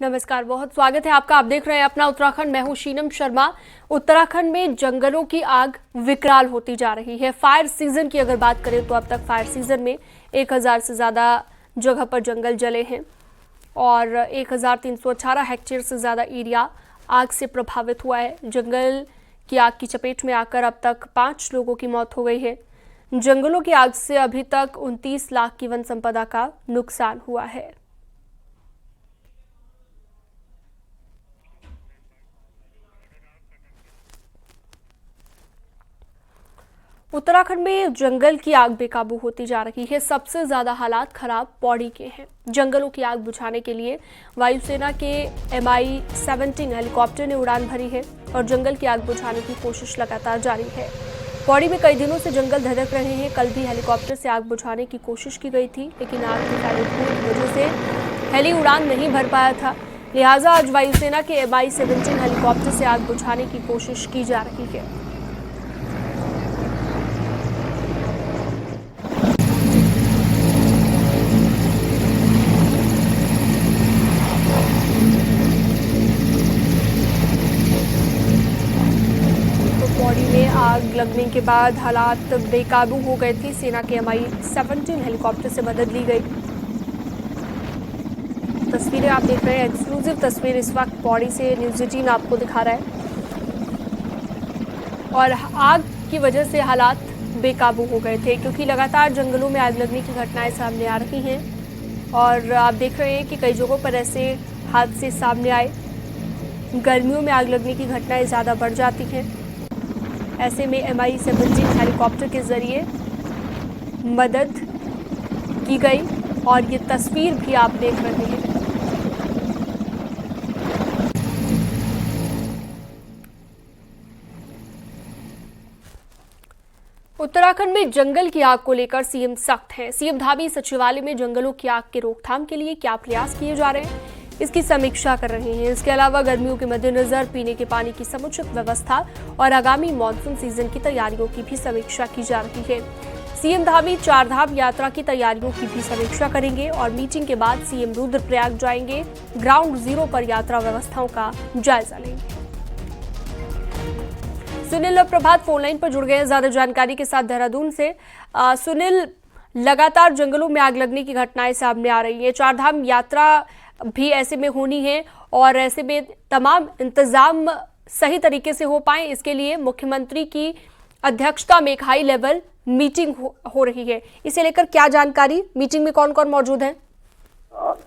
नमस्कार, बहुत स्वागत है आपका। आप देख रहे हैं अपना उत्तराखंड। मैं हूं शीनम शर्मा। उत्तराखंड में जंगलों की आग विकराल होती जा रही है। फायर सीजन की अगर बात करें तो अब तक फायर सीजन में 1000 से ज़्यादा जगह पर जंगल जले हैं और 1318 हेक्टेयर से ज़्यादा एरिया आग से प्रभावित हुआ है। जंगल की आग की चपेट में आकर अब तक 5 लोगों की मौत हो गई है। जंगलों की आग से अभी तक 29 लाख की वन संपदा का नुकसान हुआ है। उत्तराखंड में जंगल की आग बेकाबू होती जा रही है। सबसे ज्यादा हालात खराब पौड़ी के हैं। जंगलों की आग बुझाने के लिए वायुसेना के Mi-17 हेलीकॉप्टर ने उड़ान भरी है और जंगल की आग बुझाने की कोशिश लगातार जारी है। पौड़ी में कई दिनों से जंगल धधक रहे हैं। कल भी हेलीकॉप्टर से आग बुझाने की कोशिश की गई थी, लेकिन आग की फैली धूल की वजह से हेली उड़ान नहीं भर पाया था। लिहाजा आज वायुसेना के Mi-17 हेलीकॉप्टर से आग बुझाने की कोशिश की जा रही है। पौड़ी में आग लगने के बाद हालात बेकाबू हो गए थे। सेना के Mi-17 हेलीकॉप्टर से मदद ली गई। तस्वीरें आप देख रहे हैं, एक्सक्लूसिव तस्वीर इस वक्त पौड़ी से न्यूज़ 18 आपको दिखा रहा है और आग की वजह से हालात बेकाबू हो गए थे क्योंकि लगातार जंगलों में आग लगने की घटनाएं सामने आ रही हैं और आप देख रहे हैं कि कई जगहों पर ऐसे हादसे सामने आए। गर्मियों में आग लगने की घटनाएं ज़्यादा बढ़ जाती हैं। ऐसे में Mi-17 हेलीकॉप्टर के जरिए मदद की गई और ये तस्वीर भी आप देख रहे हैं। उत्तराखंड में जंगल की आग को लेकर सीएम सख्त हैं। सीएम धामी सचिवालय में जंगलों की आग के रोकथाम के लिए क्या प्रयास किए जा रहे हैं, इसकी समीक्षा कर रहे हैं। इसके अलावा गर्मियों के मद्देनजर पीने के पानी की समुचित व्यवस्था और आगामी मानसून सीजन की तैयारियों की भी समीक्षा की जा रही है। सीएम धामी चारधाम यात्रा की तैयारियों की भी समीक्षा करेंगे और मीटिंग के बाद सीएम रुद्रप्रयाग जाएंगे। ग्राउंड जीरो पर यात्रा व्यवस्थाओं का जायजा लेंगे। सुनील और प्रभात फोनलाइन पर जुड़ गए हैं ज्यादा जानकारी के साथ देहरादून से। सुनील, लगातार जंगलों में आग लगने की घटनाएं सामने आ रही है। चारधाम यात्रा भी ऐसे में होनी है और ऐसे में तमाम इंतजाम सही तरीके से हो पाए, इसके लिए मुख्यमंत्री की अध्यक्षता में एक हाई लेवल मीटिंग हो रही है। इसे लेकर क्या जानकारी, मीटिंग में कौन कौन मौजूद है?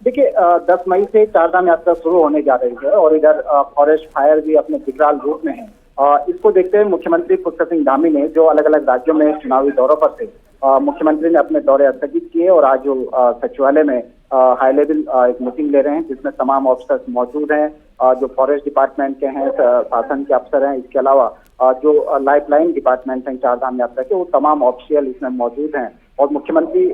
देखिए, 10 मई से चारधाम यात्रा शुरू होने जा रही है और इधर फॉरेस्ट फायर भी अपने विकराल रूप में है। इसको देखते हुए मुख्यमंत्री पुष्कर सिंह धामी ने, जो अलग अलग राज्यों में चुनावी दौरों पर थे, मुख्यमंत्री ने अपने दौरे स्थगित किए और आज जो सचिवालय में हाई लेवल एक मीटिंग ले रहे हैं जिसमें तमाम ऑफिसर्स मौजूद हैं, जो फॉरेस्ट डिपार्टमेंट के हैं, शासन के अफसर हैं। इसके अलावा जो लाइफलाइन डिपार्टमेंट हैं चारधाम यात्रा के, वो तमाम ऑफिशियल इसमें मौजूद हैं और मुख्यमंत्री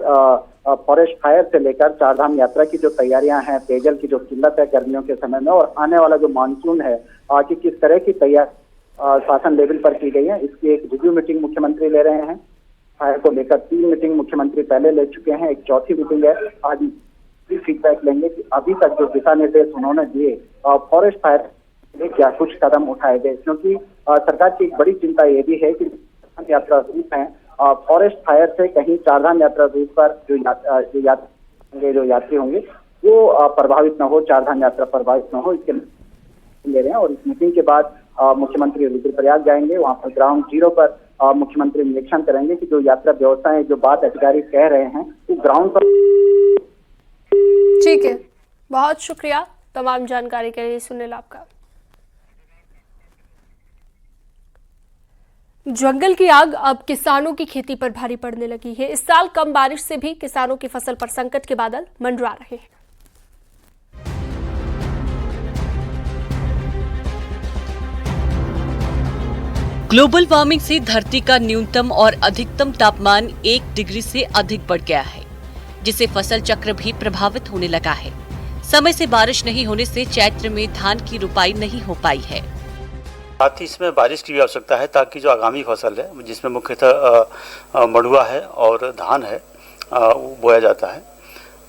फॉरेस्ट फायर से लेकर चारधाम यात्रा की जो तैयारियां हैं, पेयजल की जो किल्लत है गर्मियों के समय में और आने वाला जो मानसून है कि किस तरह की तैयारी शासन लेवल पर की गई है, इसकी एक रिव्यू मीटिंग मुख्यमंत्री ले रहे हैं। फायर को लेकर 3 मीटिंग मुख्यमंत्री पहले ले चुके हैं, एक चौथी मीटिंग है। आज फीडबैक लेंगे कि अभी तक जो दिशा निर्देश उन्होंने दिए फॉरेस्ट फायर में क्या कुछ कदम उठाए गए, क्योंकि सरकार की एक बड़ी चिंता ये भी है कि यात्रा रूट है फॉरेस्ट फायर से कहीं चारधाम यात्रा रूट पर जो यात्री होंगे वो प्रभावित न हो, चारधाम यात्रा प्रभावित न हो, इसके ले रहे हैं। और इस मीटिंग के बाद मुख्यमंत्री रुद्रप्रयाग जाएंगे। वहां पर ग्राउंड जीरो पर मुख्यमंत्री निरीक्षण करेंगे कि जो यात्रा व्यवस्थाएं, जो बात अधिकारी कह रहे हैं, वो ग्राउंड पर। ठीक है, बहुत शुक्रिया तमाम जानकारी के लिए सुनील आपका। जंगल की आग अब किसानों की खेती पर भारी पड़ने लगी है। इस साल कम बारिश से भी किसानों की फसल पर संकट के बादल मंडरा रहे हैं। ग्लोबल वार्मिंग से धरती का न्यूनतम और अधिकतम तापमान 1 डिग्री से अधिक बढ़ गया है, जिससे फसल चक्र भी प्रभावित होने लगा है। समय से बारिश नहीं होने से चैत्र में धान की रुपाई नहीं हो पाई है। साथ ही इसमें बारिश की भी आवश्यकता है ताकि जो आगामी फसल है, जिसमें मुख्यतः मड़ुआ है और धान है, वो बोया जाता है।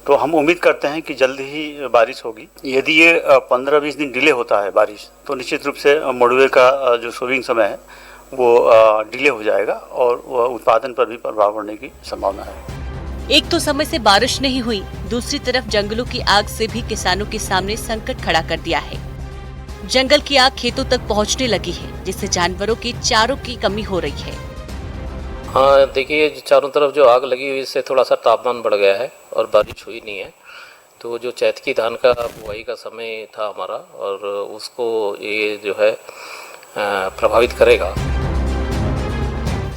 तो हम उम्मीद करते हैं कि जल्द ही बारिश होगी। यदि ये 15-20 दिन डिले होता है बारिश, तो निश्चित रूप से मड़ुए का जो सोविंग समय है वो डिले हो जाएगा और उत्पादन पर भी प्रभाव पड़ने की संभावना है। एक तो समय से बारिश नहीं हुई, दूसरी तरफ जंगलों की आग से भी किसानों के सामने संकट खड़ा कर दिया है। जंगल की आग खेतों तक पहुंचने लगी है, जिससे जानवरों के चारों की कमी हो रही है। हाँ देखिए, चारों तरफ जो आग लगी हुई इससे थोड़ा सा तापमान बढ़ गया है और बारिश हुई नहीं है। तो जो चैतकी धान का बुआई का समय था हमारा, और उसको ये जो है प्रभावित करेगा।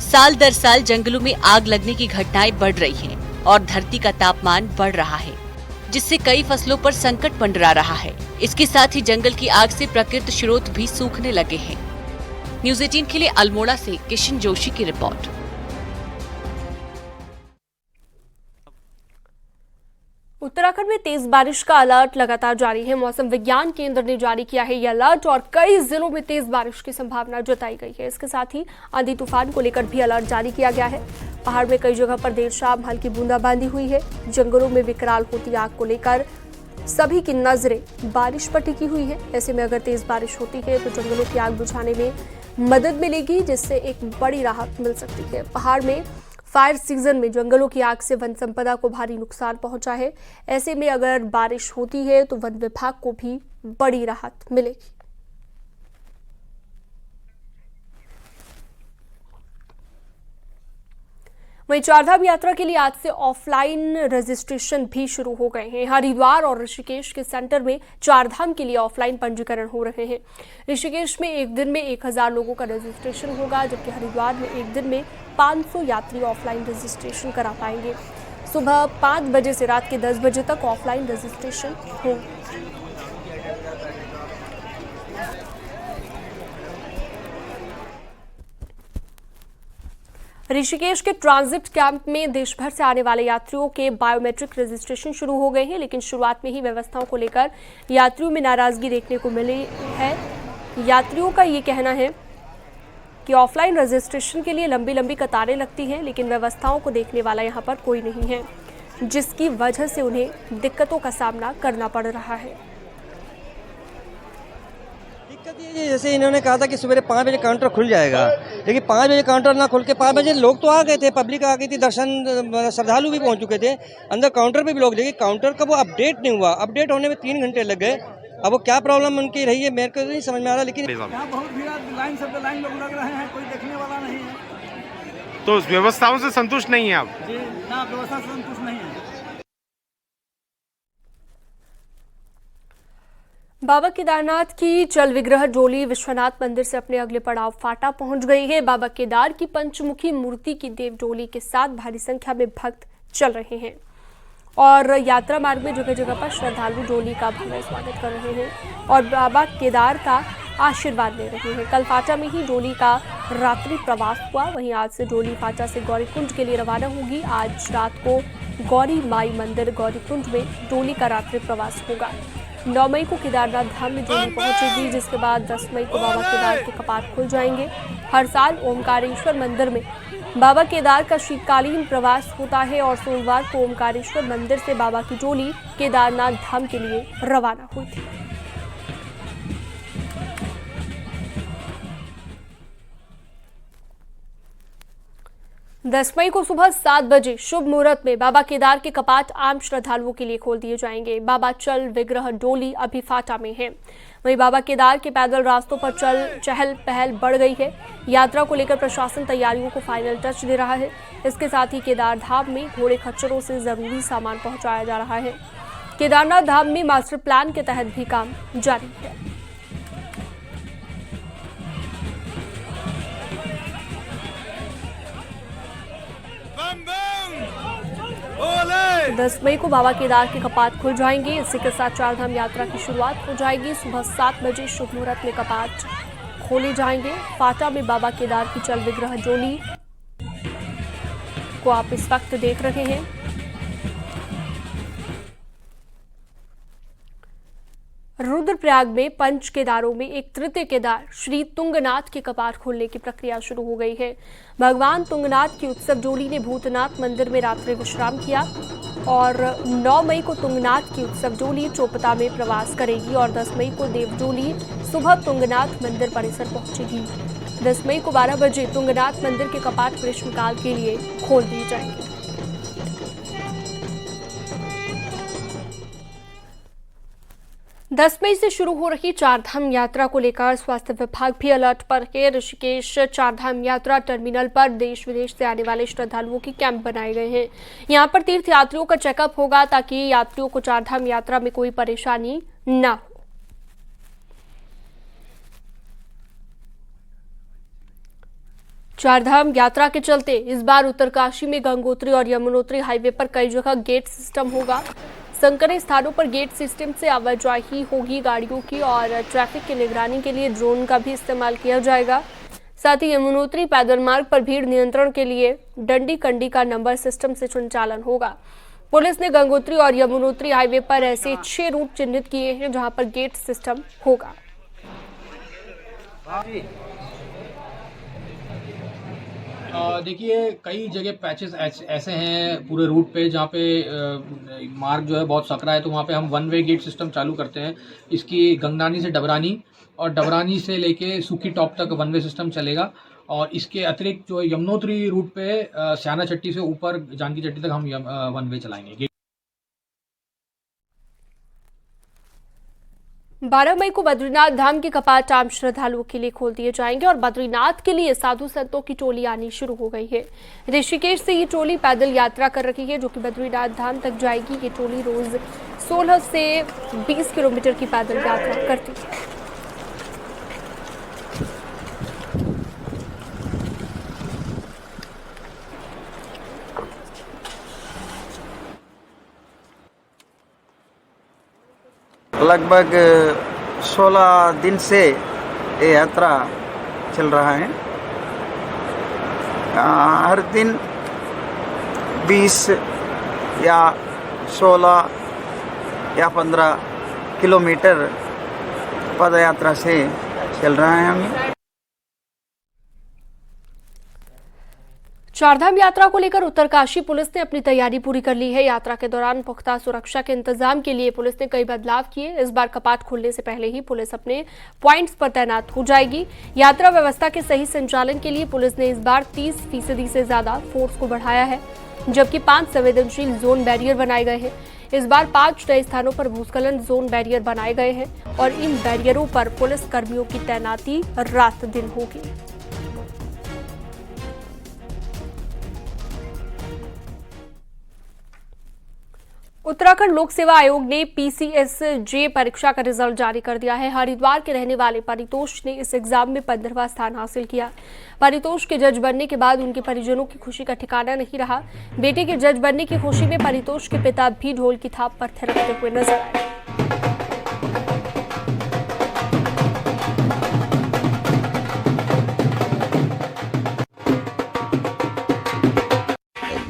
साल दर साल जंगलों में आग लगने की घटनाएं बढ़ रही हैं और धरती का तापमान बढ़ रहा है, जिससे कई फसलों पर संकट मंडरा रहा है। इसके साथ ही जंगल की आग से प्राकृतिक स्रोत भी सूखने लगे हैं। न्यूज़ 18 के लिए अल्मोड़ा से किशन जोशी की रिपोर्ट। उत्तराखंड में तेज बारिश का अलर्ट लगातार जारी है। मौसम विज्ञान केंद्र ने जारी किया है यह अलर्ट और कई जिलों में तेज बारिश की संभावना जताई गई है। इसके साथ ही आंधी तूफान को लेकर भी अलर्ट जारी किया गया है। पहाड़ में कई जगह पर देर शाम हल्की बूंदाबांदी हुई है। जंगलों में विकराल होती आग को लेकर सभी की नजरें बारिश पर टिकी हुई है। ऐसे में अगर तेज बारिश होती है तो जंगलों की आग बुझाने में मदद मिलेगी, जिससे एक बड़ी राहत मिल सकती है। पहाड़ में फायर सीजन में जंगलों की आग से वन संपदा को भारी नुकसान पहुंचा है। ऐसे में अगर बारिश होती है तो वन विभाग को भी बड़ी राहत मिलेगी। वहीं चारधाम यात्रा के लिए आज से ऑफलाइन रजिस्ट्रेशन भी शुरू हो गए हैं। हरिद्वार और ऋषिकेश के सेंटर में चारधाम के लिए ऑफलाइन पंजीकरण हो रहे हैं। ऋषिकेश में एक दिन में 1000 लोगों का रजिस्ट्रेशन होगा, जबकि हरिद्वार में एक दिन में 500 यात्री ऑफलाइन रजिस्ट्रेशन करा पाएंगे। सुबह 5 बजे से रात के 10 बजे तक ऑफलाइन रजिस्ट्रेशन होगा। ऋषिकेश के ट्रांजिट कैंप में देश भर से आने वाले यात्रियों के बायोमेट्रिक रजिस्ट्रेशन शुरू हो गए हैं, लेकिन शुरुआत में ही व्यवस्थाओं को लेकर यात्रियों में नाराजगी देखने को मिली है। यात्रियों का ये कहना है कि ऑफलाइन रजिस्ट्रेशन के लिए लंबी लंबी कतारें लगती हैं, लेकिन व्यवस्थाओं को देखने वाला यहाँ पर कोई नहीं है, जिसकी वजह से उन्हें दिक्कतों का सामना करना पड़ रहा है। दिक्कत ये है, जैसे इन्होंने कहा था कि सुबह 5 बजे काउंटर खुल जाएगा, लेकिन 5 बजे काउंटर ना खुल के 5 बजे लोग तो आ गए थे, पब्लिक आ गई थी, दर्शन श्रद्धालु भी पहुंच चुके थे, अंदर काउंटर पे भी लोग, लेकिन काउंटर का वो अपडेट नहीं हुआ। अपडेट होने में 3 घंटे लग गए। अब वो क्या प्रॉब्लम उनकी रही है मेरे को नहीं समझ में आ रहा, लेकिन यहाँ बहुत भीड़, लाइन लोग लग रहे हैं, कोई देखने वाला नहीं है। तो व्यवस्थाओं से संतुष्ट नहीं है आप? जी ना, व्यवस्था से संतुष्ट नहीं है। बाबा केदारनाथ की चल विग्रह डोली विश्वनाथ मंदिर से अपने अगले पड़ाव फाटा पहुंच गई है। बाबा केदार की पंचमुखी मूर्ति की देव डोली के साथ भारी संख्या में भक्त चल रहे हैं और यात्रा मार्ग में जगह जगह पर श्रद्धालु डोली का भव्य स्वागत कर रहे हैं और बाबा केदार का आशीर्वाद ले रहे हैं। कल फाटा में ही डोली का रात्रि प्रवास हुआ, वहीं आज से डोली फाटा से गौरीकुंड के लिए रवाना होगी। आज रात को गौरी माई मंदिर गौरीकुंड में डोली का रात्रि प्रवास होगा। 9 मई को केदारनाथ धाम में डोली पहुंचेगी, जिसके बाद 10 मई को बाबा केदार के कपाट खुल जाएंगे। हर साल ओमकारेश्वर मंदिर में बाबा केदार का शीतकालीन प्रवास होता है और सोमवार को ओमकारेश्वर मंदिर से बाबा की डोली केदारनाथ धाम के लिए रवाना हुई थी। दस मई को सुबह 7 बजे शुभ मुहूर्त में बाबा केदार के कपाट आम श्रद्धालुओं के लिए खोल दिए जाएंगे। बाबा चल विग्रह डोली अभी फाटा में है। वहीं बाबा केदार के पैदल रास्तों पर चहल पहल बढ़ गई है। यात्रा को लेकर प्रशासन तैयारियों को फाइनल टच दे रहा है। इसके साथ ही केदार धाम में घोड़े खच्चरों से जरूरी सामान पहुंचाया जा रहा है। केदारनाथ धाम में मास्टर प्लान के तहत भी काम जारी है। 10 मई को बाबा केदार के कपाट खुल जाएंगे। इसी के साथ चारधाम यात्रा की शुरुआत हो जाएगी। सुबह 7 बजे शुभ मुहूर्त में कपाट खोले जाएंगे। फाटा में बाबा केदार की चल विग्रह डोली को आप इस वक्त देख रहे हैं। रुद्रप्रयाग में पंच केदारों में एक तृतीय केदार श्री तुंगनाथ के कपाट खोलने की प्रक्रिया शुरू हो गई है। भगवान तुंगनाथ की उत्सव डोली ने भूतनाथ मंदिर में रात्रि विश्राम किया। और 9 मई को तुंगनाथ की उत्सव डोली चोपता में प्रवास करेगी और 10 मई को देवडोली सुबह तुंगनाथ मंदिर परिसर पहुंचेगी। 10 मई को 12 बजे तुंगनाथ मंदिर के कपाट ग्रीष्मकाल के लिए खोल दिए जाएंगे। 10 मई से शुरू हो रही चारधाम यात्रा को लेकर स्वास्थ्य विभाग भी अलर्ट पर है। ऋषिकेश चारधाम यात्रा टर्मिनल पर देश विदेश से आने वाले श्रद्धालुओं के कैंप बनाए गए हैं। यहां पर तीर्थयात्रियों का चेकअप होगा ताकि यात्रियों को चारधाम यात्रा में कोई परेशानी न हो। चारधाम यात्रा के चलते इस बार उत्तरकाशी में गंगोत्री और यमुनोत्री हाईवे पर कई जगह गेट सिस्टम होगा। संकरे स्थानों पर गेट सिस्टम से आवाजाही होगी गाड़ियों की और ट्रैफिक की निगरानी के लिए ड्रोन का भी इस्तेमाल किया जाएगा। साथ ही यमुनोत्री पैदल मार्ग पर भीड़ नियंत्रण के लिए डंडी कंडी का नंबर सिस्टम से संचालन होगा। पुलिस ने गंगोत्री और यमुनोत्री हाईवे पर ऐसे 6 रूट चिन्हित किए हैं जहां पर गेट सिस्टम होगा। देखिए कई जगह पैचेस ऐसे हैं पूरे रूट पे जहाँ पे मार्ग जो है बहुत सकरा है, तो वहाँ पे हम 1 वे गेट सिस्टम चालू करते हैं। इसकी गंगनानी से डबरानी और डबरानी से लेके सूखी टॉप तक 1 वे सिस्टम चलेगा। और इसके अतिरिक्त जो यमुनोत्री रूट पे स्याना चट्टी से ऊपर जानकी चट्टी तक हम 1 वे चलाएंगे। 12 मई को बद्रीनाथ धाम के कपाट आम श्रद्धालुओं के लिए खोल दिए जाएंगे और बद्रीनाथ के लिए साधु संतों की टोली आनी शुरू हो गई है। ऋषिकेश से ये टोली पैदल यात्रा कर रही है जो कि बद्रीनाथ धाम तक जाएगी। ये टोली रोज 16 से 20 किलोमीटर की पैदल यात्रा करती है। लगभग 16 दिन से ये यात्रा चल रहा है। हर दिन 20 या 16 या 15 किलोमीटर पद यात्रा से चल रहा है हम। चारधाम यात्रा को लेकर उत्तरकाशी पुलिस ने अपनी तैयारी पूरी कर ली है। यात्रा के दौरान पुख्ता सुरक्षा के इंतजाम के लिए पुलिस ने कई बदलाव किए। इस बार कपाट खुलने से पहले ही पुलिस अपने पॉइंट्स पर तैनात हो जाएगी। यात्रा व्यवस्था के सही संचालन के लिए पुलिस ने इस बार 30% से ज्यादा फोर्स को बढ़ाया है, जबकि 5 संवेदनशील जोन बैरियर बनाए गए हैं। इस बार 5 नए स्थानों पर भूस्खलन जोन बैरियर बनाए गए हैं और इन बैरियरों पर पुलिस कर्मियों की तैनाती रात दिन होगी। उत्तराखंड लोक सेवा आयोग ने PCSJ परीक्षा का रिजल्ट जारी कर दिया है। हरिद्वार के रहने वाले परितोष ने इस एग्जाम में 15वां स्थान हासिल किया। परितोष के जज बनने के बाद उनके परिजनों की खुशी का ठिकाना नहीं रहा। बेटे के जज बनने की खुशी में परितोष के पिता भी ढोल की थाप पर थिरकते हुए नजर आए।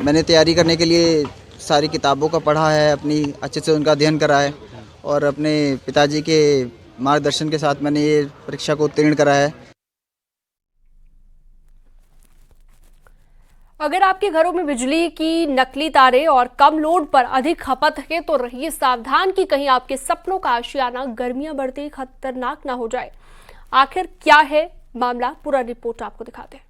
मैंने तैयारी करने के लिए सारी किताबों का पढ़ा है, अपनी अच्छे से उनका अध्ययन करा है और अपने पिताजी के मार्गदर्शन के साथ मैंने ये परीक्षा को उत्तीर्ण करा है। अगर आपके घरों में बिजली की नकली तारें और कम लोड पर अधिक खपत है तो रहिए सावधान कि कहीं आपके सपनों का आशियाना गर्मियां बढ़ते ही खतरनाक ना हो जाए। आखिर क्या है मामला, पूरा रिपोर्ट आपको दिखाते हैं।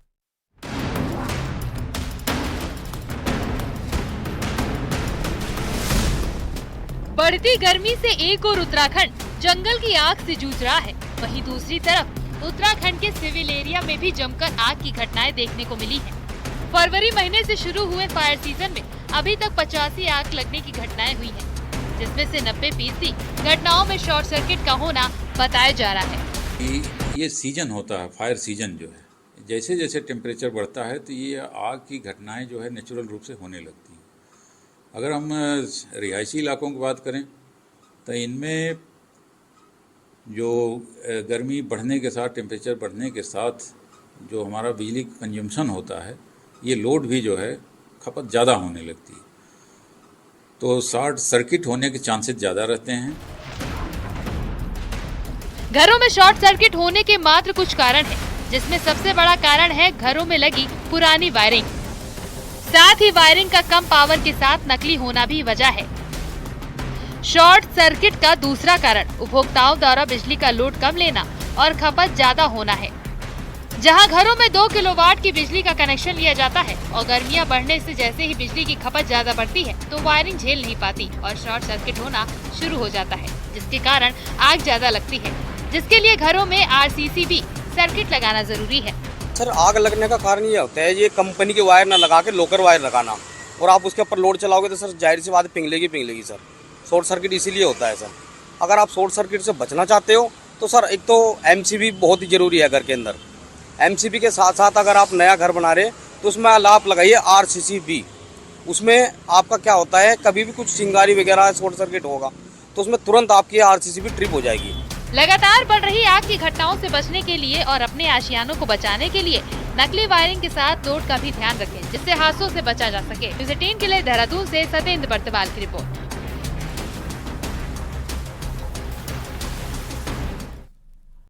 बढ़ती गर्मी से एक और उत्तराखंड जंगल की आग से जूझ रहा है, वहीं दूसरी तरफ उत्तराखंड के सिविल एरिया में भी जमकर आग की घटनाएं देखने को मिली हैं। फरवरी महीने से शुरू हुए फायर सीजन में अभी तक 85 आग लगने की घटनाएं हुई हैं, जिसमें से 90% घटनाओं में शॉर्ट सर्किट का होना बताया जा रहा है। ये सीजन होता है, फायर सीजन जो है, जैसे जैसे टेम्परेचर बढ़ता है तो ये आग की घटनाएं जो है नेचुरल रूप से होने लगती हैं। अगर हम रिहायशी इलाकों की बात करें तो इनमें जो गर्मी बढ़ने के साथ, टेम्परेचर बढ़ने के साथ जो हमारा बिजली कंजम्पशन होता है, ये लोड भी जो है खपत ज़्यादा होने लगती है, तो शॉर्ट सर्किट होने के चांसेस ज़्यादा रहते हैं। घरों में शॉर्ट सर्किट होने के मात्र कुछ कारण हैं, जिसमें सबसे बड़ा कारण है घरों में लगी पुरानी वायरिंग। साथ ही वायरिंग का कम पावर के साथ नकली होना भी वजह है। शॉर्ट सर्किट का दूसरा कारण उपभोक्ताओं द्वारा बिजली का लोड कम लेना और खपत ज्यादा होना है। जहां घरों में 2 किलोवाट की बिजली का कनेक्शन लिया जाता है और गर्मियां बढ़ने से जैसे ही बिजली की खपत ज्यादा बढ़ती है तो वायरिंग झेल नहीं पाती और शॉर्ट सर्किट होना शुरू हो जाता है, जिसके कारण आग ज्यादा लगती है, जिसके लिए घरों में RCCB सर्किट लगाना जरूरी है। सर, आग लगने का कारण ये होता है, ये कंपनी के वायर न लगा के लोकल वायर लगाना, और आप उसके ऊपर लोड चलाओगे तो सर जाहिर सी बात पिघलेगी सर। शॉर्ट सर्किट इसीलिए होता है सर। अगर आप शॉर्ट सर्किट से बचना चाहते हो तो सर एक तो MCB बहुत ही जरूरी है घर के अंदर। MCB के साथ साथ अगर आप नया घर बना रहे तो उसमें आप लगाइए RCCB। उसमें आपका क्या होता है, कभी भी कुछ चिंगारी वगैरह शॉर्ट सर्किट होगा तो उसमें तुरंत आपकी RCCB ट्रिप हो जाएगी। लगातार बढ़ रही आग की घटनाओं से बचने के लिए और अपने आशियानों को बचाने के लिए नकली वायरिंग के साथ लोड का भी ध्यान रखें, जिससे हादसों से बचा जा सके। न्यूज़ 18 के लिए देहरादून से सतेंद्र बर्तवाल की रिपोर्ट।